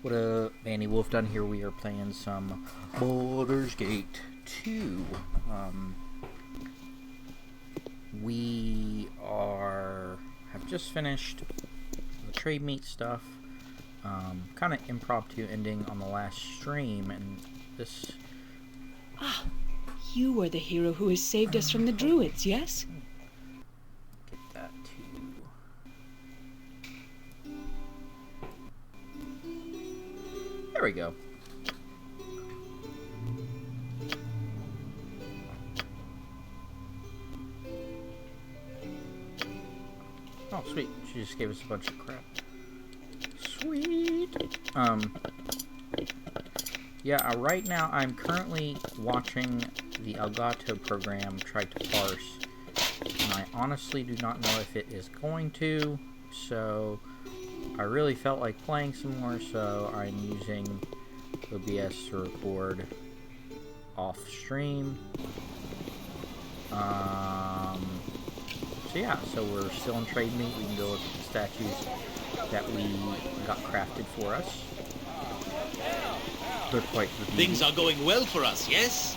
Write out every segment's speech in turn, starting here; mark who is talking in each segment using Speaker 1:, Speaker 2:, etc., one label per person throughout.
Speaker 1: What up, Manny Wolf done here. We are playing some Baldur's Gate 2. Have just finished the trade meet stuff. Kind of impromptu ending on the last stream, and this...
Speaker 2: Ah, you are the hero who has saved us from the Druids, yes?
Speaker 1: Get that too. There we go. Oh, sweet. She just gave us a bunch of crap. Sweet. Yeah, right now I'm currently watching the Elgato program try to parse, and I honestly do not know if it is going to, so I really felt like playing some more, so I'm using OBS to record off stream. So yeah, so we're still in trade meet. We can go look at the statues that we got crafted for us. They're quite redeeming.
Speaker 3: Things are going well for us, yes?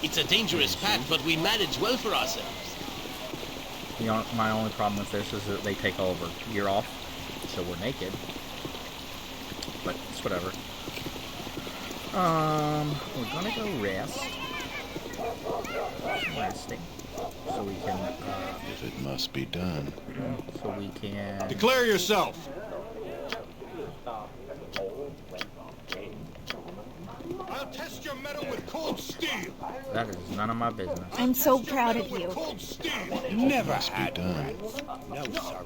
Speaker 3: It's a dangerous path, but we manage well for ourselves.
Speaker 1: You know, my only problem with this is that they take all of our gear off, so we're naked. But it's whatever. We're gonna go rest. Resting. So we can,
Speaker 4: if it must be done.
Speaker 1: So we can...
Speaker 5: Declare yourself! I'll test your metal with cold steel!
Speaker 1: That is none of my business.
Speaker 6: I'm so proud of you.
Speaker 4: Never must be done.
Speaker 3: No, sorry.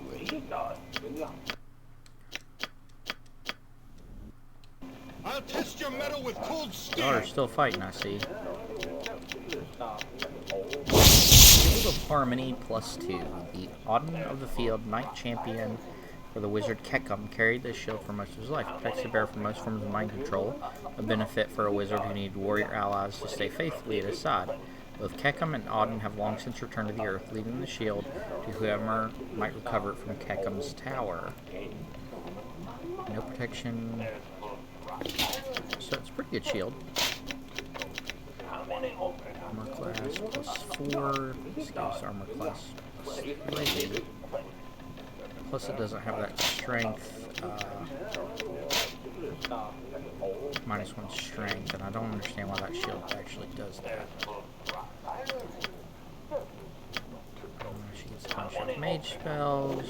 Speaker 5: I'll test your metal with cold steel!
Speaker 1: Y'all are still fighting, I see. Shield of Harmony +2. The Auden of the Field Knight Champion for the wizard Kekum carried this shield for most of his life. Protects the bearer from most forms of mind control, a benefit for a wizard who needed warrior allies to stay faithfully at his side. Both Kekum and Auden have long since returned to the earth, leaving the shield to whoever might recover it from Kekum's tower. No protection. So it's a pretty good shield. Armor class +4. This gives armor class +3. Plus it doesn't have that strength. -1 strength, and I don't understand why that shield actually does that. She gets a bunch of mage spells.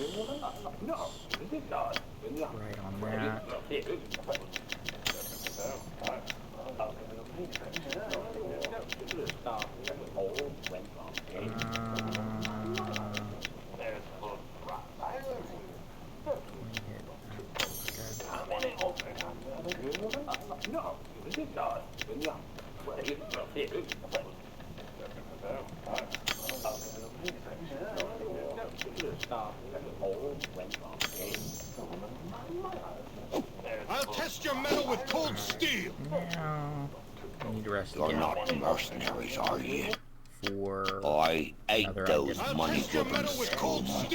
Speaker 1: Right on that.
Speaker 5: I'll test your metal with cold steel!
Speaker 1: No. I need to rest
Speaker 7: You're
Speaker 1: again.
Speaker 7: not mercenaries, are you?
Speaker 1: For
Speaker 7: I ate
Speaker 1: another
Speaker 7: those
Speaker 1: item.
Speaker 7: money-grubbing skulls.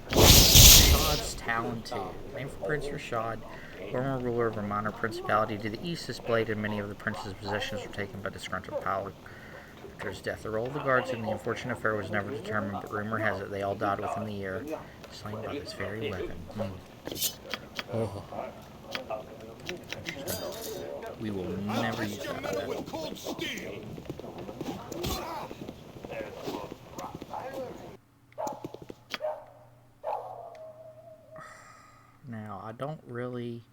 Speaker 1: Rashad's Talented. Named for Prince Rashad, former ruler of a minor principality to the east, displayed in many of the prince's possessions were taken by disgruntled pilot. After his death, the role of the guards in the unfortunate affair was never determined, but rumor has it they all died within the year, slain by this very weapon. Oh. We will never use that weapon. Now, I don't really...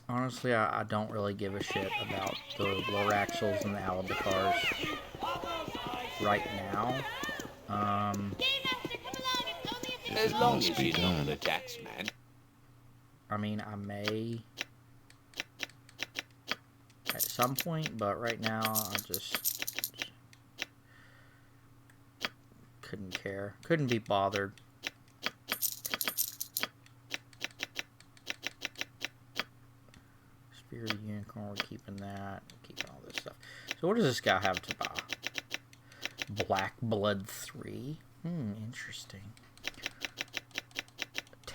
Speaker 1: Honestly, I don't really give a shit about the Loraxels and the Alabicars right now.
Speaker 7: As long as you know the tax man.
Speaker 1: I mean, I may at some point, but right now I just couldn't care. Couldn't be bothered. Spirit of Unicorn, we're keeping that. Keeping all this stuff. So what does this guy have to buy? Black Blood 3? Interesting.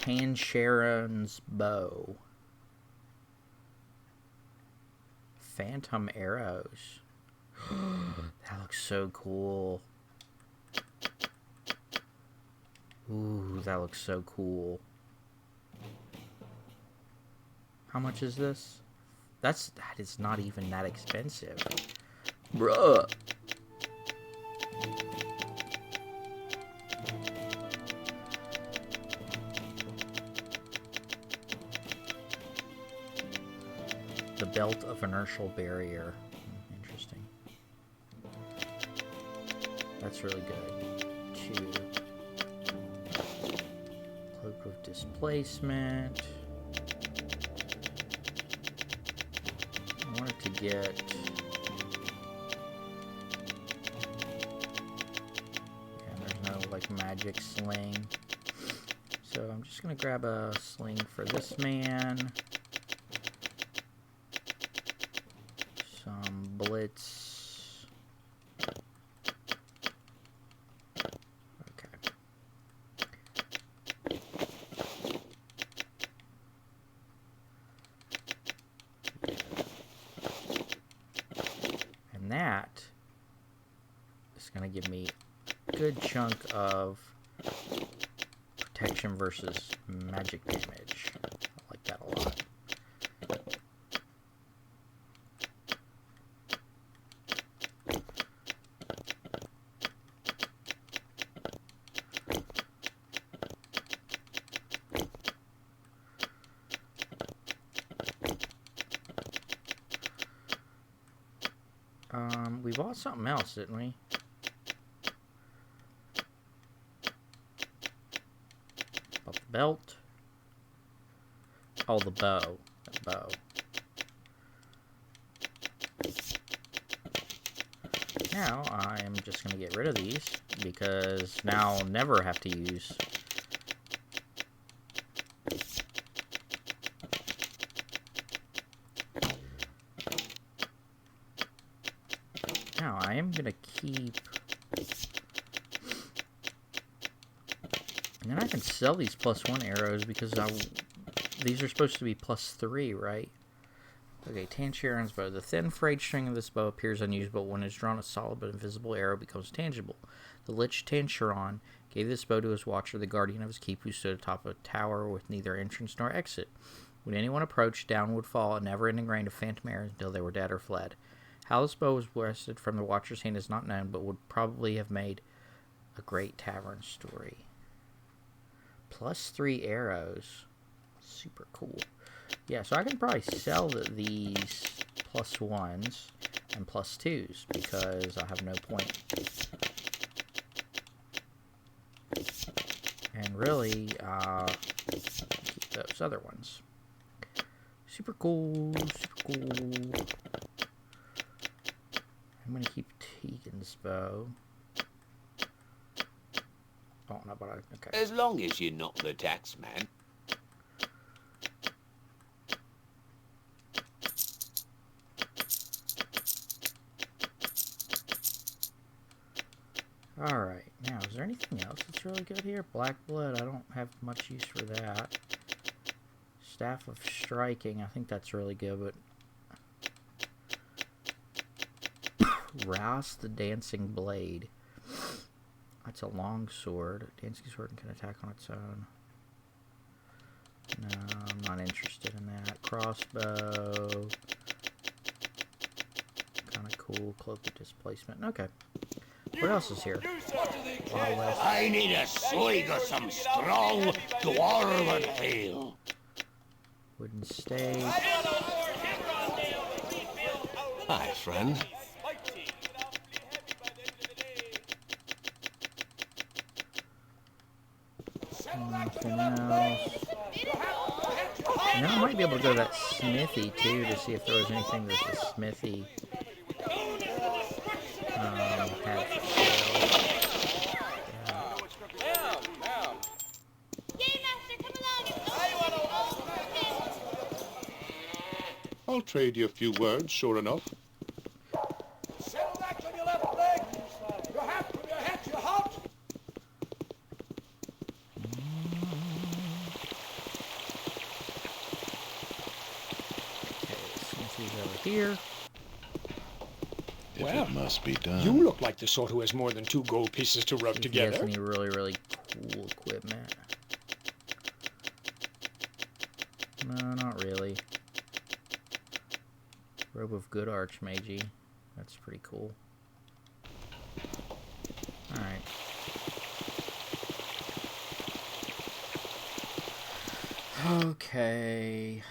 Speaker 1: Tansharon's bow. Phantom arrows. That looks so cool. Ooh, that looks so cool. How much is this? That is not even that expensive. Bruh. The belt of inertial barrier. Interesting. That's really good. 2. Cloak of displacement. I wanted to get... And there's no, like, magic sling. So I'm just gonna grab a sling for this man. Some blitz. Okay. And that is going to give me a good chunk of protection versus magic damage. I like that a lot. We bought something else, didn't we? Bought the belt. Oh, the bow. The bow. Now, I am just going to get rid of these, because now I'll never have to use... Now, I am going to keep... And then I can sell these +1 arrows, because these are supposed to be +3, right? Okay, Tansharon's bow. The thin frayed string of this bow appears unusable. When it's drawn, a solid but invisible arrow becomes tangible. The Lich Tansharon gave this bow to his watcher, the guardian of his keep, who stood atop a tower with neither entrance nor exit. When anyone approached, down would fall a never-ending rain of phantom arrows until they were dead or fled. How this bow was wrested from the watcher's hand is not known, but would probably have made a great tavern story. +3 arrows. Super cool. Yeah, so I can probably sell these +1s and +2s, because I have no point. And really, keep those other ones. Super cool, super cool. I'm going to keep Tegan's bow. Oh, no, but okay.
Speaker 7: As long as you're not the tax man.
Speaker 1: Alright, now, is there anything else that's really good here? Black blood, I don't have much use for that. Staff of striking, I think that's really good, but... Rouse the dancing blade. That's a long sword. Dancing sword can attack on its own. No, I'm not interested in that. Crossbow. Kind of cool. Cloak of displacement. Okay. What else is here?
Speaker 3: I need a swig of some strong dwarven ale.
Speaker 1: Wooden stake.
Speaker 3: Hi, friend.
Speaker 1: Nothing else. And then I might be able to go to that smithy too to see if there was anything that the smithy had for sale.
Speaker 5: I'll trade you a few words, sure enough.
Speaker 6: Settle back on your left leg. Your hat from your head, you hot.
Speaker 1: here.
Speaker 4: If
Speaker 6: Well,
Speaker 4: it must be done.
Speaker 6: You look like the sort who has more than 2 gold pieces to rub
Speaker 1: If he has
Speaker 6: together.
Speaker 1: any really, really cool equipment. No, not really. Robe of Good Archmage. That's pretty cool. Alright. Okay.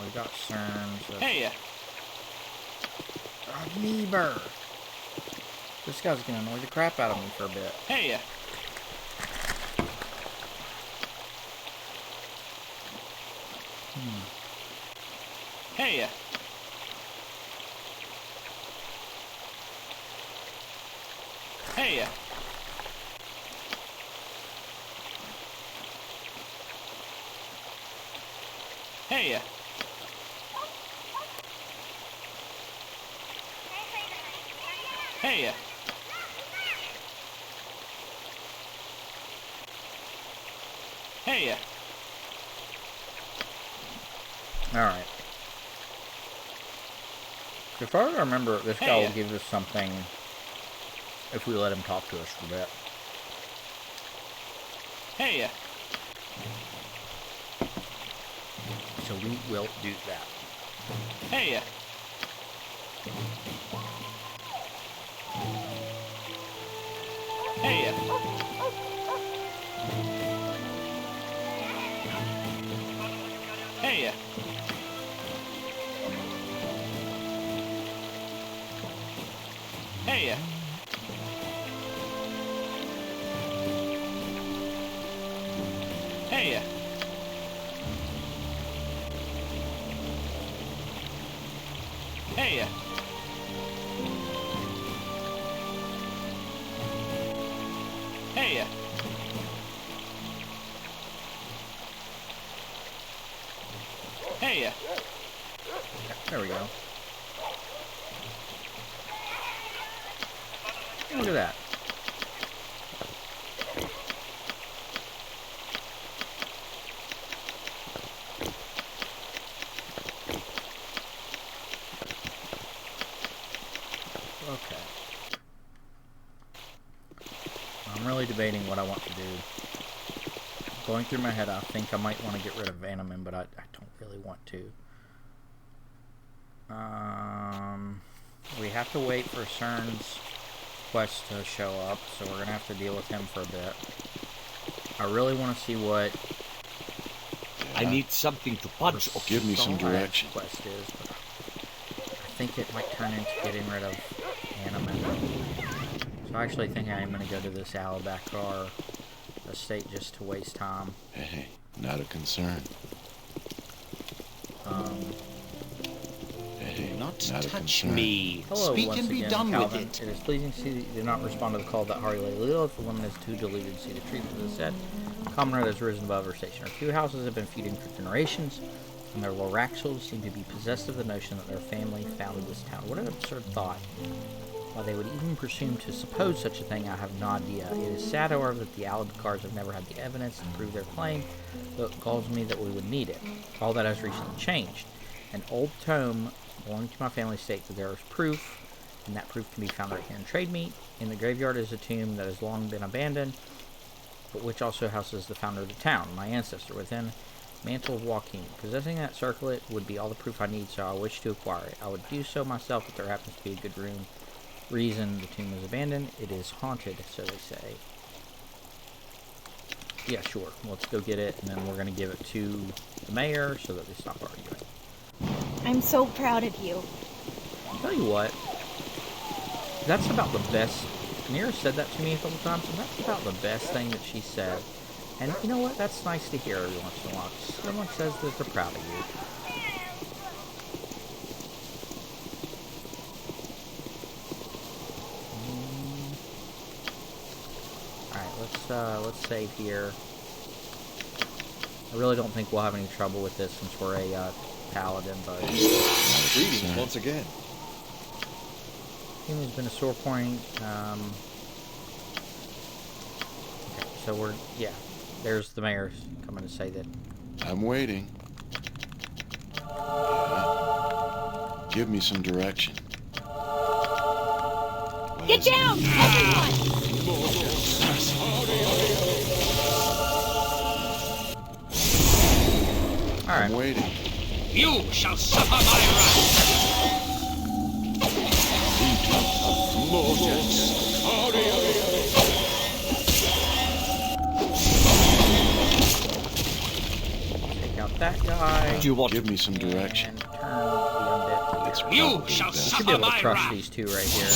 Speaker 1: We got Cerns.
Speaker 7: Hey!
Speaker 1: Meeber! This guy's gonna annoy the crap out of me for a bit.
Speaker 7: Hey! Hey! Hey! Hey! Hey! Hey!
Speaker 1: Alright. If I remember, this guy will give us something if we let him talk to us for a bit.
Speaker 7: Hey!
Speaker 1: So we will do that.
Speaker 7: Hey! Hey! Hey! Hey! Hey! Hey! Hey! Hey!
Speaker 1: There we go. Look at that. Okay. I'm really debating what I want to do. Going through my head, I think I might want to get rid of Vanaman, but I don't really want to. We have to wait for Cern's quest to show up, so we're going to have to deal with him for a bit. I really want to see what
Speaker 3: I need something to punch.
Speaker 4: Give me some
Speaker 1: Solai's
Speaker 4: direction.
Speaker 1: quest is, but I think it might turn into getting rid of Vanaman. So I actually think I am going to go to this Alabakar estate just to waste time.
Speaker 4: Hey, not a concern. Hey,
Speaker 3: Not
Speaker 4: not a
Speaker 3: touch
Speaker 4: concern.
Speaker 3: me.
Speaker 1: Hello,
Speaker 3: Speak
Speaker 1: once
Speaker 3: and be
Speaker 1: again,
Speaker 3: done
Speaker 1: Calvin.
Speaker 3: with it.
Speaker 1: It is pleasing to see that you did not respond to the call that Harley Lilith. The woman is too deluded to see the truth of the said. Commoner has risen above her station. Our two houses have been feuding for generations, and their Loraxels seem to be possessed of the notion that their family founded this town. What an absurd thought. Why they would even presume to suppose such a thing, I have no idea. It is sad, however, that the Alabakars have never had the evidence to prove their claim, though it galls me that we would need it. All that has recently changed. An old tome belonging to my family states that there is proof, and that proof can be found right here in Trade Meat. In the graveyard is a tomb that has long been abandoned, but which also houses the founder of the town, my ancestor, within Mantle of Joaquin. Possessing that circlet would be all the proof I need, so I wish to acquire it. I would do so myself if there happens to be a good reason the tomb was abandoned. It is haunted, so they say. Yeah, sure. Let's go get it, and then we're going to give it to the mayor so that they stop arguing.
Speaker 8: I'm so proud of you.
Speaker 1: Tell you what, that's about the best. Nira said that to me a couple times, and that's about the best thing that she said. And you know what? That's nice to hear every once in a while. Someone says that they're proud of you. Alright, let's save here. I really don't think we'll have any trouble with this since we're a paladin, but
Speaker 4: Greetings
Speaker 5: Once again.
Speaker 1: team has been a sore point. Okay, so there's the mayor coming to say that.
Speaker 4: I'm waiting. Yeah. Give me some direction.
Speaker 8: Get down, everyone!
Speaker 1: Alright.
Speaker 4: I'm waiting.
Speaker 3: You shall suffer my wrath.
Speaker 1: Take out that guy.
Speaker 9: Do you want
Speaker 4: Give me some direction.
Speaker 1: And turn the undead
Speaker 4: It's
Speaker 1: here.
Speaker 3: You
Speaker 4: probably
Speaker 3: shall
Speaker 4: best.
Speaker 1: Should be
Speaker 3: suffer
Speaker 1: able to
Speaker 3: my
Speaker 1: crush
Speaker 3: wrath.
Speaker 1: these two right here.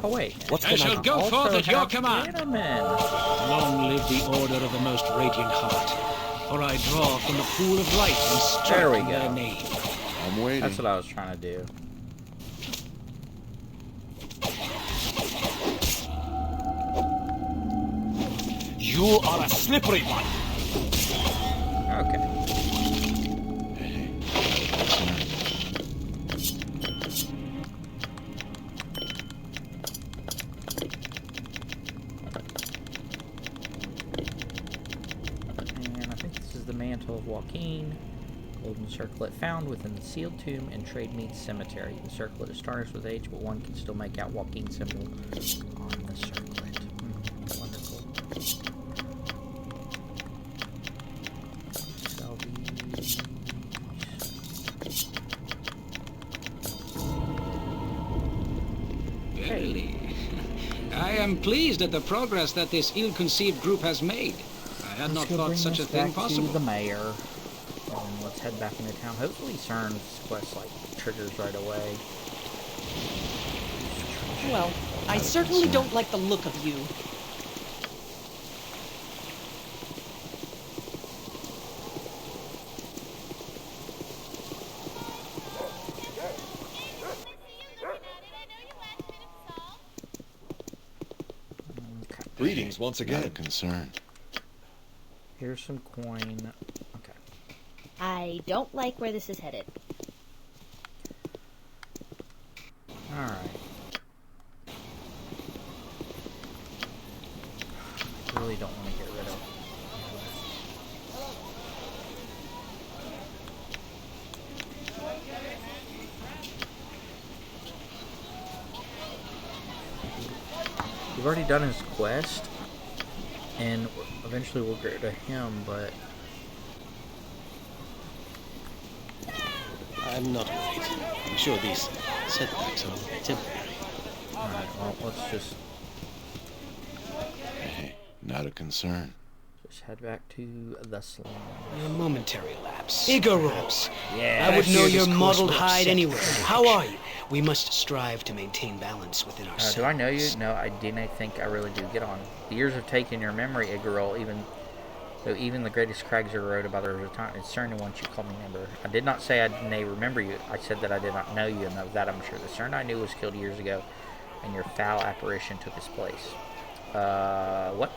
Speaker 1: Oh wait.
Speaker 9: What's
Speaker 3: I
Speaker 9: going
Speaker 3: shall
Speaker 9: on?
Speaker 3: go
Speaker 1: Also
Speaker 3: forth at your
Speaker 1: have
Speaker 3: command.
Speaker 1: Gentlemen.
Speaker 3: Long live the order of the most radiant heart, for I draw from the pool of light and
Speaker 1: There we
Speaker 3: strike their
Speaker 1: go.
Speaker 3: name.
Speaker 4: I'm waiting.
Speaker 1: That's what I was trying to do.
Speaker 9: You are a slippery one.
Speaker 1: Okay.
Speaker 4: Hey, not a concern.
Speaker 1: And I think this is the mantle of Joaquin. Golden circlet found within the sealed tomb in Trademead Cemetery. The circlet is tarnished with age, but one can still make out Joaquin's symbol on the circlet. Wonderful. Sell these.
Speaker 3: Verily. I am pleased at the progress that this ill-conceived group has made. I had not
Speaker 1: Let's go
Speaker 3: thought
Speaker 1: bring
Speaker 3: such a
Speaker 1: this
Speaker 3: thing
Speaker 1: back
Speaker 3: possible.
Speaker 1: to the mayor. And let's head back into town. Hopefully CERN's quest triggers right away.
Speaker 2: Well, I certainly don't like the look of you.
Speaker 1: Okay.
Speaker 9: Greetings once
Speaker 4: Not a
Speaker 9: again.
Speaker 4: concern.
Speaker 1: Here's some coin. Okay.
Speaker 8: I don't like where this is headed.
Speaker 1: Alright. I really don't want to get rid of. We've already done his quest, and eventually we'll get rid of him, but
Speaker 9: I'm not worried. I'm sure these setbacks are temporary.
Speaker 1: alright, well, let's just
Speaker 4: Hey, not a concern.
Speaker 1: head back to the salon.
Speaker 10: A momentary lapse. Igorot!
Speaker 1: Yeah,
Speaker 10: I would know fear your this course mottled will hide upset anywhere. the How are you? We must strive to maintain balance within ourselves.
Speaker 1: do I know you? No, I didn't think I really do. Get on. The years have taken your memory, Igorol, even the greatest crags ever wrote about there was a time. It's certain once you called me neighbor. I did not say I didn't remember you. I said that I did not know you, and of that I'm sure. The CERN I knew was killed years ago, and your foul apparition took his place. What?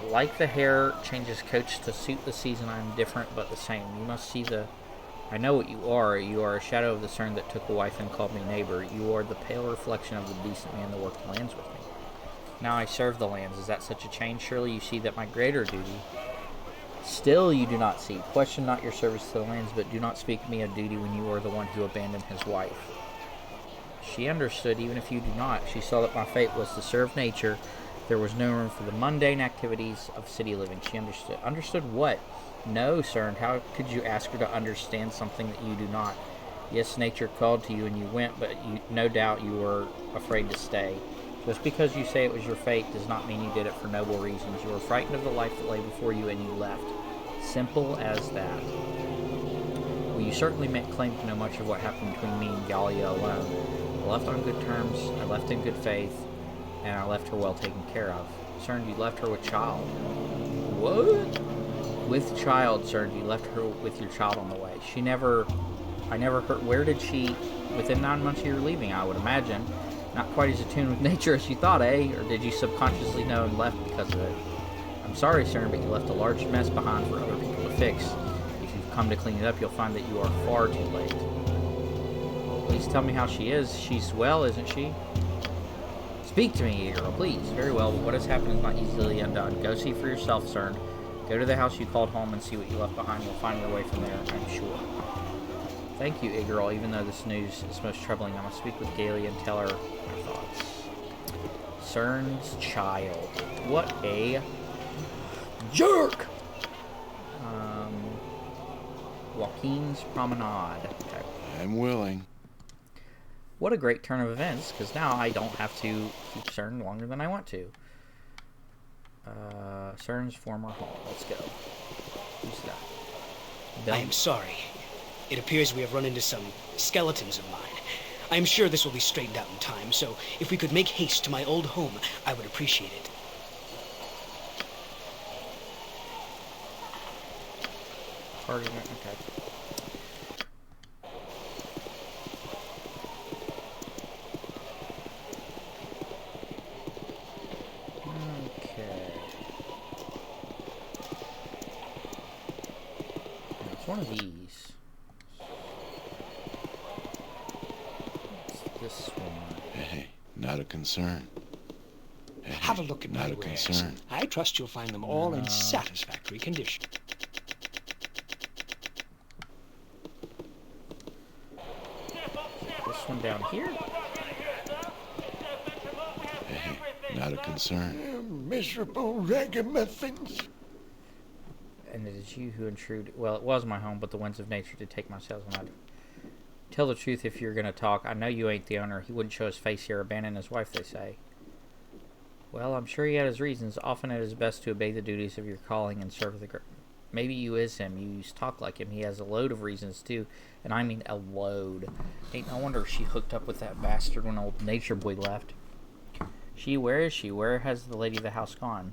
Speaker 1: Like the hair changes coats to suit the season, I am different but the same. You must see the... I know what you are. You are a shadow of the CERN that took a wife and called me neighbor. You are the pale reflection of the decent man that worked the lands with me. Now I serve the lands. Is that such a change? Surely you see that my greater duty... Still you do not see. Question not your service to the lands, but do not speak to me of duty when you are the one who abandoned his wife. She understood, even if you do not. She saw that my fate was to serve nature. There was no room for the mundane activities of city living. She understood. Understood what? No, CERN. How could you ask her to understand something that you do not? Yes, nature called to you and you went, but no doubt you were afraid to stay. Just because you say it was your fate does not mean you did it for noble reasons. You were frightened of the life that lay before you and you left. Simple as that. Well, you certainly meant claim to know much of what happened between me and Gallia alone. I left on good terms, I left in good faith, and I left her well taken care of. CERN, you left her with child. What? With child, CERN, you left her with your child on the way. I never heard, where did she, within 9 months of your leaving, I would imagine. Not quite as attuned with nature as you thought, eh? Or did you subconsciously know and left because of it? I'm sorry, CERN, but you left a large mess behind for other people to fix. If you've come to clean it up, you'll find that you are far too late. Please tell me how she is. She's well, isn't she? Speak to me, girl, please. Very well, but what has happened is not easily undone. Go see for yourself, Cern. Go to the house you called home and see what you left behind. We'll find your way from there, I'm sure. Thank you, Igorol. Even though this news is most troubling, I must speak with Gaily and tell her my thoughts. Cern's child. What a jerk! Joaquin's Promenade. Okay.
Speaker 4: I'm willing.
Speaker 1: What a great turn of events, because now I don't have to keep Cern longer than I want to. Cern's former home. Let's go. Who's that? Bill?
Speaker 10: I am sorry. It appears we have run into some skeletons of mine. I am sure this will be straightened out in time, so if we could make haste to my old home, I would appreciate it.
Speaker 1: Okay. One of these. What's this one?
Speaker 4: Hey, not a concern. Hey,
Speaker 3: Have a look at my
Speaker 4: not a
Speaker 3: wares.
Speaker 4: concern.
Speaker 3: I trust you'll find them all in satisfactory condition.
Speaker 1: This one down here?
Speaker 4: Hey, not a concern.
Speaker 5: Miserable ragamuffins.
Speaker 1: And it is you who intrude. Well, it was my home, but the winds of nature did take my sails, and I tell the truth if you're going to talk. I know you ain't the owner. He wouldn't show his face here, abandon his wife, they say. Well, I'm sure he had his reasons. Often it is best to obey the duties of your calling and serve the... Maybe you is him. You talk like him. He has a load of reasons, too. And I mean a load. Ain't no wonder she hooked up with that bastard when old Nature Boy left. Where is she? Where has the lady of the house gone?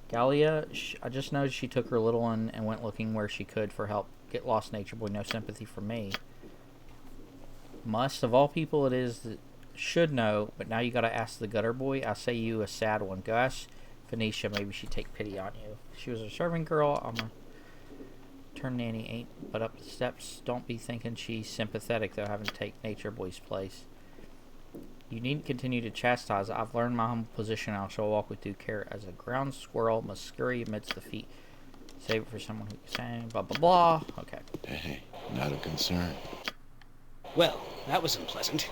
Speaker 1: Gallia, I just noticed she took her little one and went looking where she could for help. Get lost, Nature Boy. No sympathy from me. Must, of all people it is that should know, but now you gotta ask the gutter boy. I say you a sad one. Go ask Phoenicia, maybe she'd take pity on you. She was a serving girl. I'm a turn nanny ain't but up the steps. Don't be thinking she's sympathetic, though, having to take Nature Boy's place. You needn't continue to chastise. I've learned my humble position. I shall walk with due care. As a ground squirrel must scurry amidst the feet. Save it for someone who can say blah blah blah. Okay.
Speaker 4: Hey, not a concern.
Speaker 10: Well, that was unpleasant.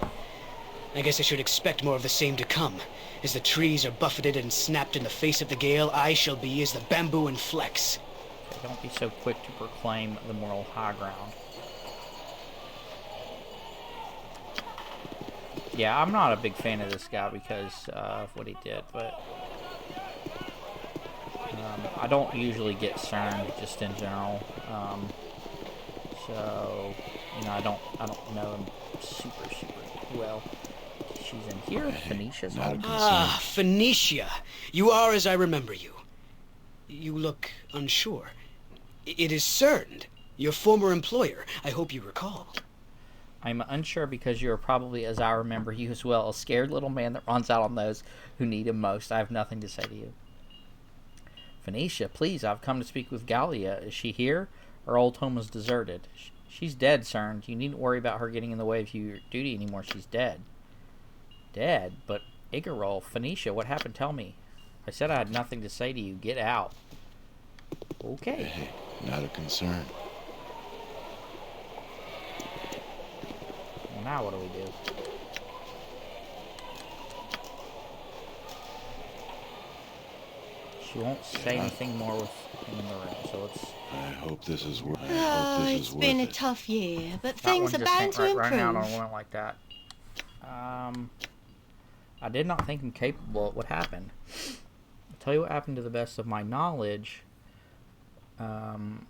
Speaker 10: I guess I should expect more of the same to come. As the trees are buffeted and snapped in the face of the gale, I shall be as the bamboo and flex.
Speaker 1: Okay, don't be so quick to proclaim the moral high ground. Yeah, I'm not a big fan of this guy because of what he did, but I don't usually get Cern just in general. So you know, I don't know him super well. She's in here. Phoenicia's home.
Speaker 10: Ah, Phoenicia. You are as I remember you. You look unsure. It is Cern, your former employer. I hope you recall.
Speaker 1: I'm unsure because you are probably, as I remember you as well, a scared little man that runs out on those who need him most. I have nothing to say to you. Phoenicia, please, I've come to speak with Gallia. Is she here? Her old home is deserted. She's dead, Cern. You needn't worry about her getting in the way of your duty anymore. She's dead. Dead? But Igorol, Phoenicia, what happened? Tell me. I said I had nothing to say to you. Get out. Okay.
Speaker 4: Hey, not a concern.
Speaker 1: Well, now what do we do? She won't say anything more with him in the room, so let's...
Speaker 4: I hope this is worth it.
Speaker 11: Oh, it's been a tough year, but things are bound to
Speaker 1: right now
Speaker 11: improve.
Speaker 1: on one like that. I did not think him capable of what happened. I'll tell you what happened to the best of my knowledge,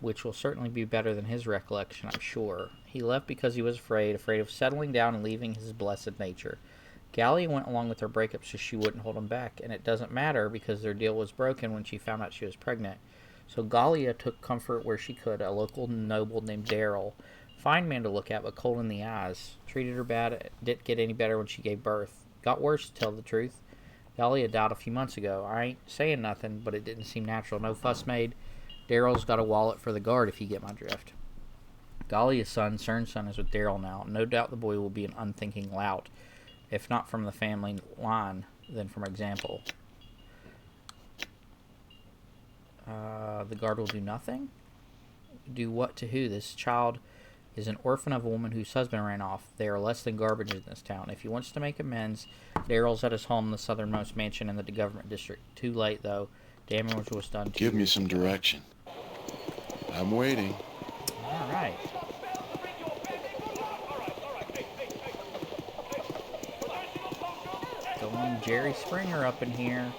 Speaker 1: which will certainly be better than his recollection, I'm sure. He left because he was afraid of settling down and leaving his blessed nature. Gallia went along with her breakup so she wouldn't hold him back, and it doesn't matter because their deal was broken when she found out she was pregnant. So Gallia took comfort where she could. A local noble named Daryl, fine man to look at, but cold in the eyes. Treated her bad. Didn't get any better when she gave birth. Got worse, to tell the truth. Gallia died a few months ago. I ain't saying nothing, but it didn't seem natural. No fuss made. Daryl's got a wallet for the guard, if you get my drift. Dahlia's son, Cern's son, is with Daryl now. No doubt the boy will be an unthinking lout. If not from the family line, then from example. The guard will do nothing? Do what to who? This child is an orphan of a woman whose husband ran off. They are less than garbage in this town. If he wants to make amends, Daryl's at his home in the southernmost mansion in the government district. Too late, though. Damage was done.
Speaker 4: Give me some direction. I'm waiting.
Speaker 1: All right. Going Jerry Springer up in here.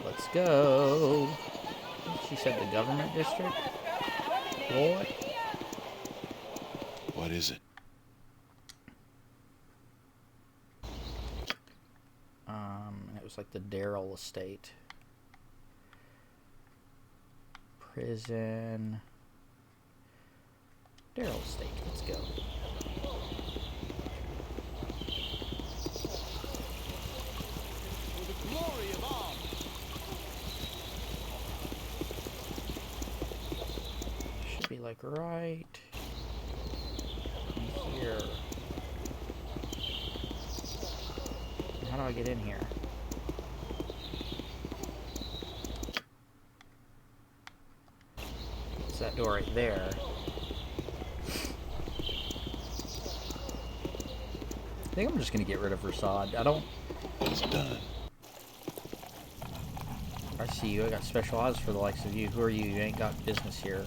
Speaker 1: Let's go. She said the government district. Boy.
Speaker 4: What is it?
Speaker 1: It was like the Daryl estate. Prison. Daryl estate. Let's go. Should be like right here. How do I get in here? It's that door right there. I think I'm just gonna get rid of Rasad. I don't.
Speaker 4: It's done.
Speaker 1: I see you. I got special odds for the likes of you. Who are you? You ain't got business here.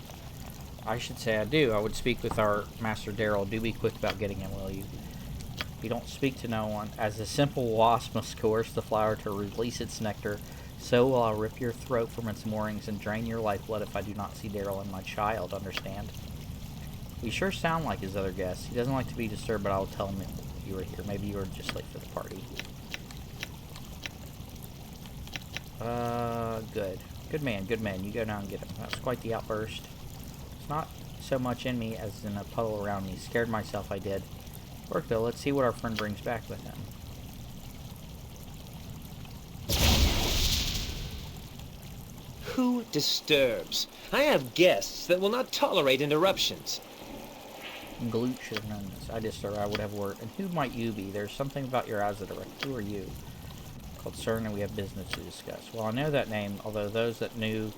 Speaker 1: I should say I do. I would speak with our master Daryl. Do be quick about getting him, will you? You don't speak to no one. As the simple wasp must coerce the flower to release its nectar, so will I rip your throat from its moorings and drain your lifeblood if I do not see Daryl and my child. Understand? You sure sound like his other guests. He doesn't like to be disturbed, but I will tell him you were here. Maybe you were just late for the party. Good. Good man, good man. You go down and get him. That was quite the outburst. It's not so much in me as in a puddle around me. Scared myself, I did. Work though. Let's see what our friend brings back with him.
Speaker 12: Who disturbs? I have guests that will not tolerate interruptions.
Speaker 1: Gloot should have known this. I just thought I would have worked. And who might you be? There's something about your eyes that are like, who are you? Called Cern, and we have business to discuss. Well, I know that name, although those that knew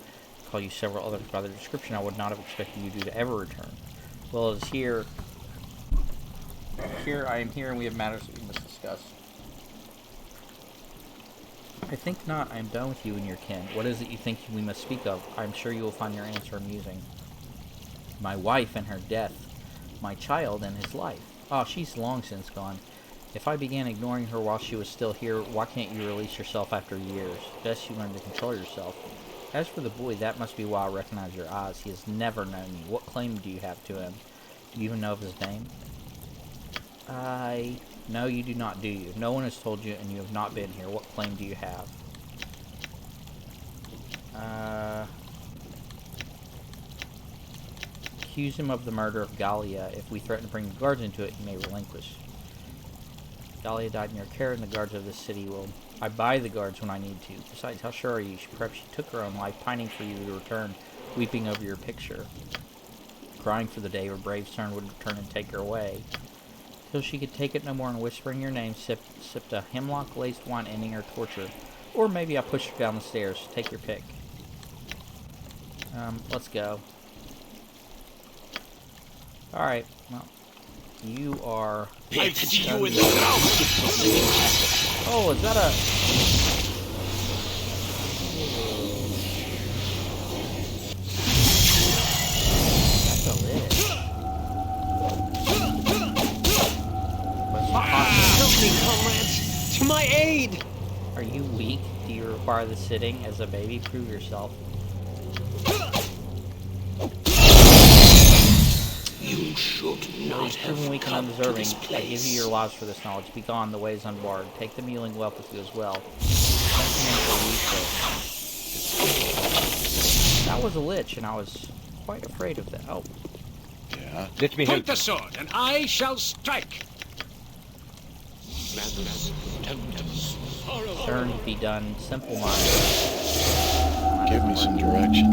Speaker 1: call you several others by the description, I would not have expected you to ever return. Well, it is here. I am here, and we have matters that we must discuss. I think not. I am done with you and your kin. What is it you think we must speak of? I am sure you will find your answer amusing. My wife and her death. My child and his life. Oh, she's long since gone. If I began ignoring her while she was still here, why can't you release yourself after years? Best you learn to control yourself. As for the boy, that must be why I recognize your eyes. He has never known you. What claim do you have to him? Do you even know of his name? No, you do not, do you? No one has told you, and you have not been here. What claim do you have? Accuse him of the murder of Gallia. If we threaten to bring the guards into it, he may relinquish. Gallia died in your care, and the guards of this city will... I buy the guards when I need to. Besides, how sure are you? Perhaps she took her own life, pining for you to return, weeping over your picture, crying for the day her brave son would return and take her away. Till she could take it no more, and whispering your name, sipped a hemlock-laced wine, ending her torture. Or maybe I pushed her down the stairs. Take your pick. Let's go. Alright, well, you are...
Speaker 7: I've seen you in the ground.
Speaker 1: Oh, is that a... That's a lid. But it's not hot.
Speaker 12: Help me, comrades! To my aid!
Speaker 1: Are you weak? Do you require the sitting as a baby? Prove yourself.
Speaker 7: You should not have
Speaker 1: weak and
Speaker 7: come to
Speaker 1: undeserving.
Speaker 7: this place.
Speaker 1: I give you your lives for this knowledge. Be gone, the way is unbarred. Take the mewling whelp with you as well. That was a lich, and I was quite afraid of that. Oh.
Speaker 4: Yeah?
Speaker 3: Let me help.
Speaker 5: Take the sword, and I shall strike.
Speaker 1: Turn be done. Simple mind.
Speaker 4: Give me some direction.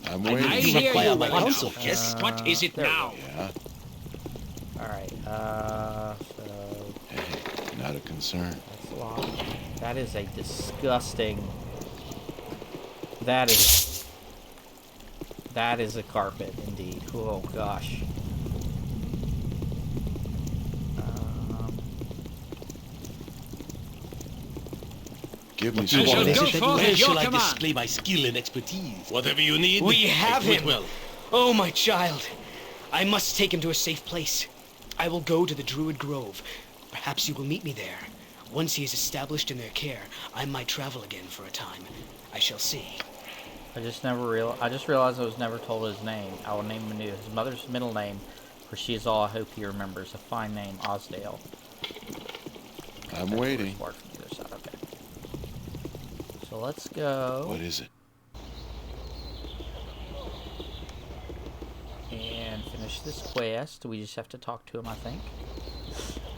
Speaker 4: I'm I'm
Speaker 3: I
Speaker 4: waiting.
Speaker 3: hear you,
Speaker 9: my
Speaker 3: well
Speaker 9: counsel,
Speaker 3: enough.
Speaker 9: yes?
Speaker 3: What is it now?
Speaker 4: Yeah.
Speaker 1: Alright, so...
Speaker 4: Hey, not a concern.
Speaker 1: That's locked. That is a disgusting... That is a carpet, indeed. Oh, gosh.
Speaker 4: Give me
Speaker 3: I
Speaker 4: some
Speaker 3: shall
Speaker 9: What is
Speaker 3: go
Speaker 9: it that
Speaker 3: forth
Speaker 9: where
Speaker 3: at your
Speaker 9: shall I
Speaker 3: command.
Speaker 9: display my skill and expertise? Whatever you need,
Speaker 10: We have
Speaker 9: I do it
Speaker 10: him!
Speaker 9: well.
Speaker 10: Oh, my child. I must take him to a safe place. I will go to the Druid Grove. Perhaps you will meet me there. Once he is established in their care, I might travel again for a time. I shall see.
Speaker 1: I just realized I was never told his name. I will name him anew. His mother's middle name, for she is all I hope he remembers. A fine name, Osdale.
Speaker 4: I'm waiting.
Speaker 1: From the other side. Okay. So let's go.
Speaker 4: What is it?
Speaker 1: And finish this quest. We just have to talk to him, I think.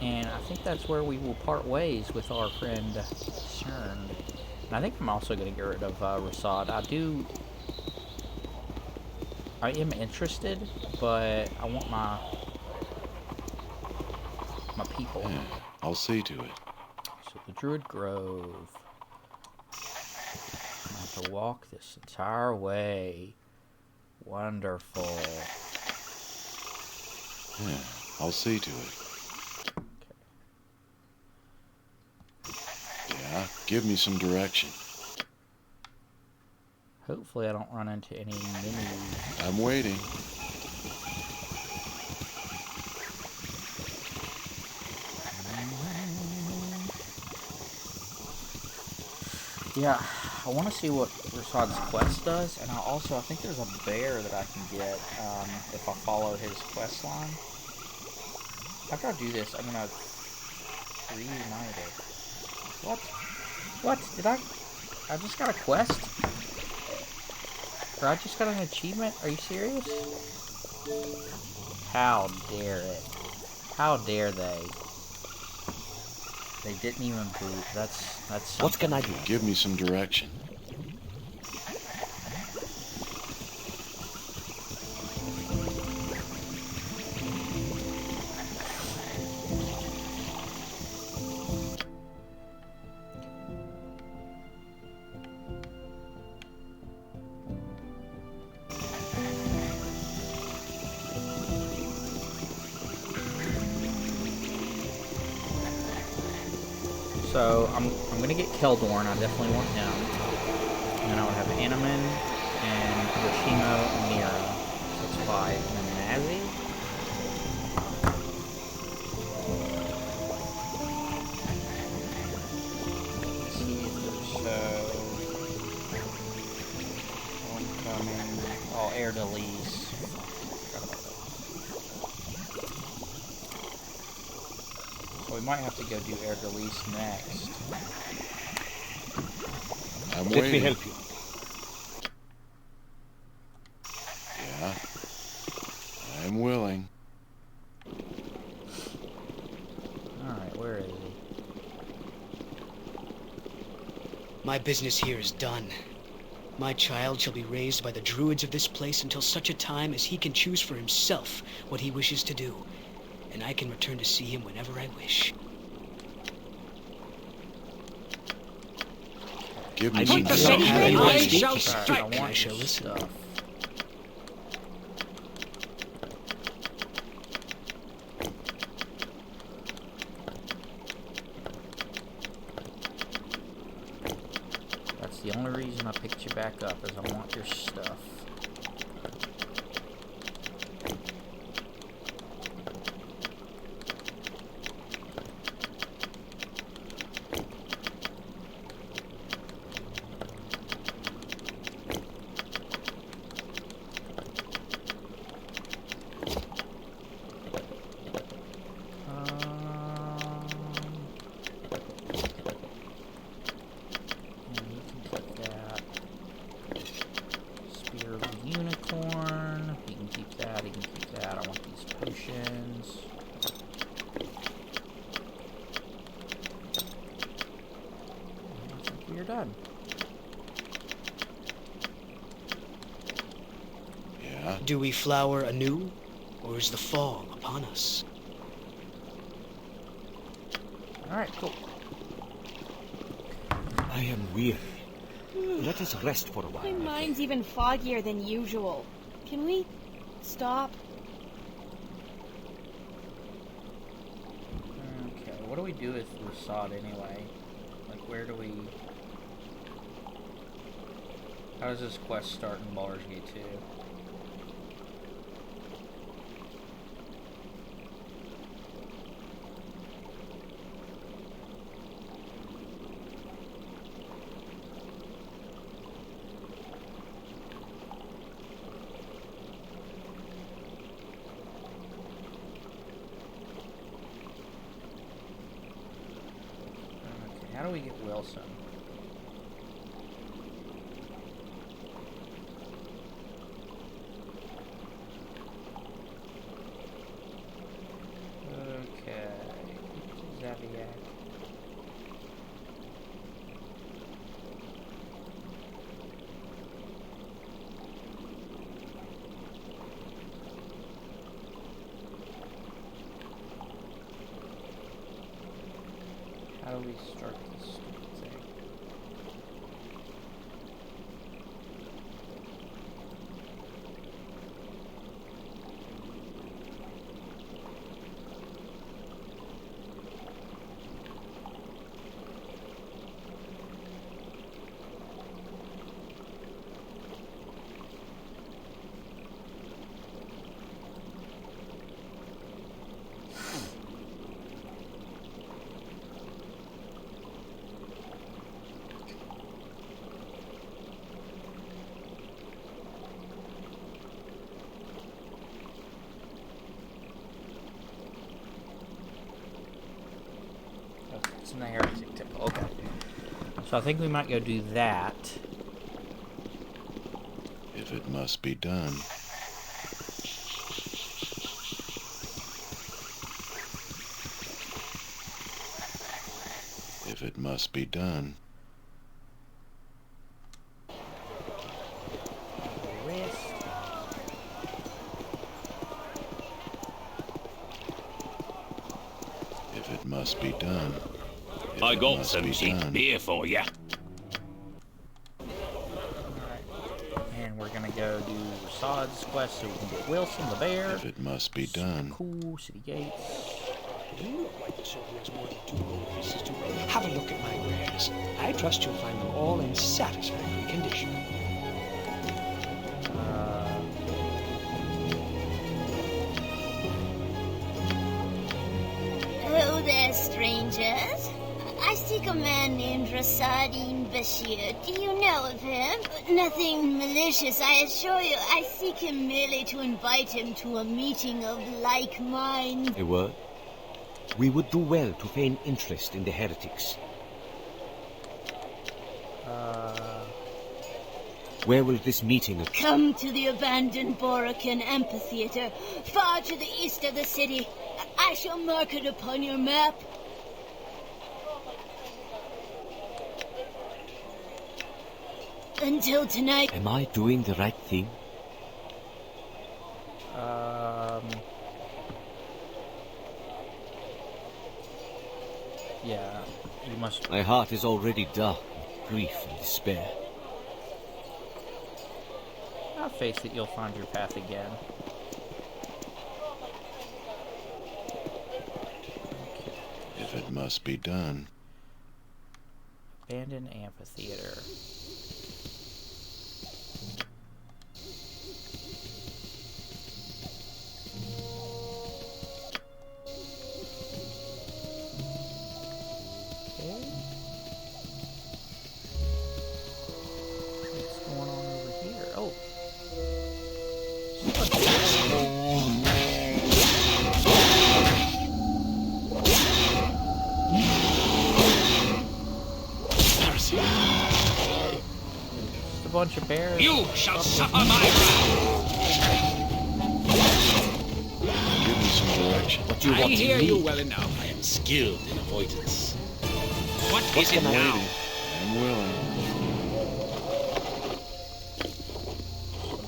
Speaker 1: And I think that's where we will part ways with our friend Cern. And I think I'm also going to get rid of Rasad. I am interested, but I want my people.
Speaker 4: Yeah, I'll see to it.
Speaker 1: So the Druid Grove. I have to walk this entire way. Wonderful.
Speaker 4: Yeah, I'll see to it. Yeah, give me some direction.
Speaker 1: Hopefully I don't run into any mini...
Speaker 4: I'm waiting.
Speaker 1: Yeah, I want to see what Rasad's quest does, and I think there's a bear that I can get if I follow his quest line. After I do this, I'm gonna reunite it. What? What? I just got a quest? Or I just got an achievement? Are you serious? How dare it? How dare they? They didn't even boot. That's something.
Speaker 9: What can I do?
Speaker 4: Give me some direction.
Speaker 1: So I'm gonna get Keldorn. I definitely want him. And then I would have Animan and Yoshimo and Mira. So that's 5. And then Nazi. Let's see if there's Homecoming. Oh, Air Delise. We might have to go do Air Release next.
Speaker 4: I'm
Speaker 9: Let
Speaker 4: waiting.
Speaker 9: me help you.
Speaker 4: Yeah. I'm willing.
Speaker 1: Alright, where is he?
Speaker 10: My business here is done. My child shall be raised by the druids of this place until such a time as he can choose for himself what he wishes to do. And I can return to see him whenever I wish.
Speaker 4: Give me
Speaker 10: I
Speaker 4: some
Speaker 10: need to
Speaker 4: direction.
Speaker 10: see
Speaker 3: I
Speaker 10: I
Speaker 3: shall
Speaker 10: shall
Speaker 3: strike.
Speaker 10: I shall listen.
Speaker 1: Stuff. That's the only reason I picked you back up, is I want your stuff.
Speaker 10: Do we flower anew, or is the fall upon us?
Speaker 1: Alright, cool.
Speaker 13: I am weary. Let us rest for a
Speaker 8: My
Speaker 13: while.
Speaker 8: mind's even foggier than usual. Can we stop?
Speaker 1: Okay, what do we do with Rusad anyway? Like, where do we... How does this quest start in Baldur's Gate 2? How do we get Wilson? Okay. Zaviak. How do we start this stupid thing? It's in the Heretic Temple. Okay. So I think we might go do that.
Speaker 4: If it must be done. If it must be done.
Speaker 1: Rest.
Speaker 4: If it must be done. If
Speaker 7: I
Speaker 4: it
Speaker 7: got
Speaker 4: must
Speaker 7: some
Speaker 4: be
Speaker 7: cheap
Speaker 4: done.
Speaker 7: beer for ya.
Speaker 1: And we're gonna go do Rasad's quest so we can get Wilson the bear.
Speaker 4: If it must be done.
Speaker 1: Cool, city gates.
Speaker 10: You look like the sort who has more than 2 gold pieces to have a look at my wares. I trust you'll find them all in satisfactory condition.
Speaker 14: Hello there, strangers. I seek a man named Rasadin Bashir. Do you know of him? Nothing malicious, I assure you. I seek him merely to invite him to a meeting of like minds.
Speaker 13: A word? We would do well to feign interest in the heretics. Where will this meeting occur?
Speaker 14: Come to the abandoned Borakan amphitheater, far to the east of the city. I shall mark it upon your map. Until tonight.
Speaker 13: Am I doing the right thing?
Speaker 1: Yeah, you must...
Speaker 13: My heart is already dark with grief and despair.
Speaker 1: I have faith that you'll find your path again.
Speaker 4: If it must be done.
Speaker 1: Abandoned amphitheater. Bunch of bears.
Speaker 3: You shall suffer my wrath.
Speaker 4: Give me some direction.
Speaker 13: What do you
Speaker 3: I
Speaker 13: want
Speaker 3: hear
Speaker 13: to
Speaker 3: you
Speaker 13: me?
Speaker 3: well enough.
Speaker 7: I am skilled in avoidance.
Speaker 3: What is it now?
Speaker 4: I'm willing.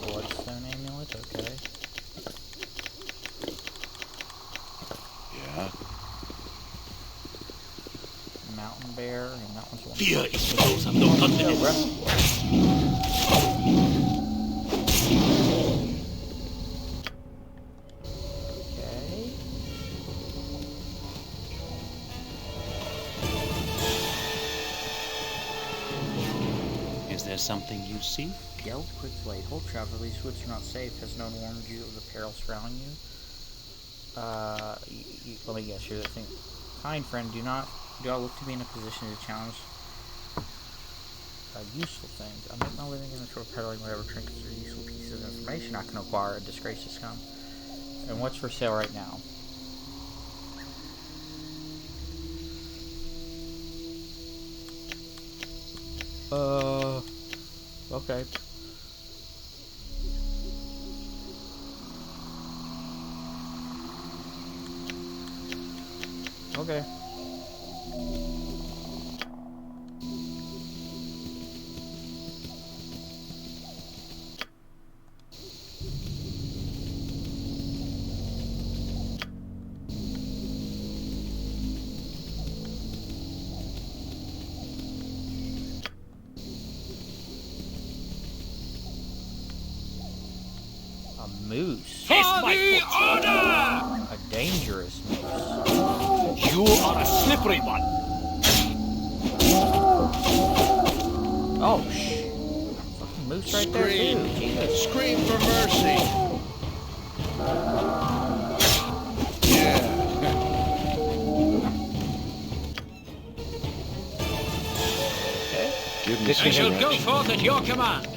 Speaker 1: Bloodstone amulet, okay.
Speaker 15: Fear is for those who have no confidence.
Speaker 9: Is there something you see?
Speaker 1: Geld quick blade. Hold travel. These woods are not safe. Has no one warned you of the peril surrounding you? Let me guess here. Thing. Kind friend, do I look to be in a position to challenge useful things? I make my living in the short peddling whatever trinkets or useful pieces of information I can acquire. A disgrace has come. And what's for sale right now? Okay. Okay. A moose.
Speaker 3: For the order!
Speaker 1: A dangerous moose.
Speaker 15: You are a slippery one.
Speaker 1: Oh, fucking moose right there, too. Jesus.
Speaker 4: Scream for mercy. Yeah.
Speaker 1: Okay.
Speaker 4: Give me
Speaker 3: I
Speaker 4: some
Speaker 3: shall go
Speaker 4: direction.
Speaker 3: forth at your command.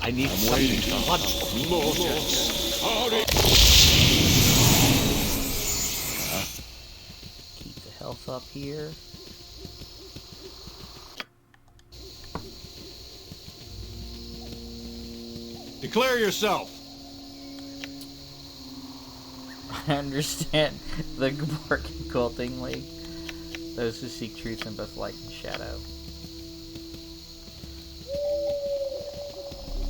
Speaker 15: I need
Speaker 4: I'm
Speaker 15: something
Speaker 4: waiting.
Speaker 15: to hunt.
Speaker 1: Keep the health up here.
Speaker 5: Declare yourself.
Speaker 1: I understand the Geborg Culting League. Those who seek truth in both light and shadow.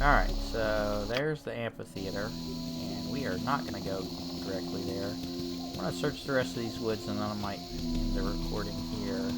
Speaker 1: Alright, so there's the amphitheater, and we are not going to go directly there. I'm going to search the rest of these woods, and then I might end the recording here.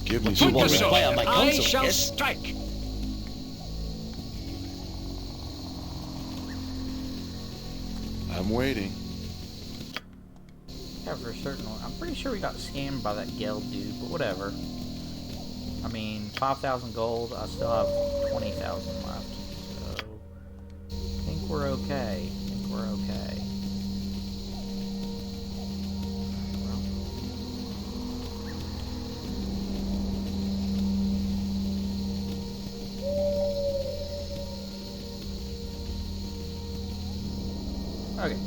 Speaker 4: Give me
Speaker 3: Put
Speaker 4: some
Speaker 3: yourself.
Speaker 4: direction.
Speaker 3: I shall strike.
Speaker 4: I'm waiting.
Speaker 1: Yeah, for a certain one. I'm pretty sure we got scammed by that Geld dude, but whatever. I mean, 5,000 gold, I still have 20,000 left, so I think we're okay. Okay,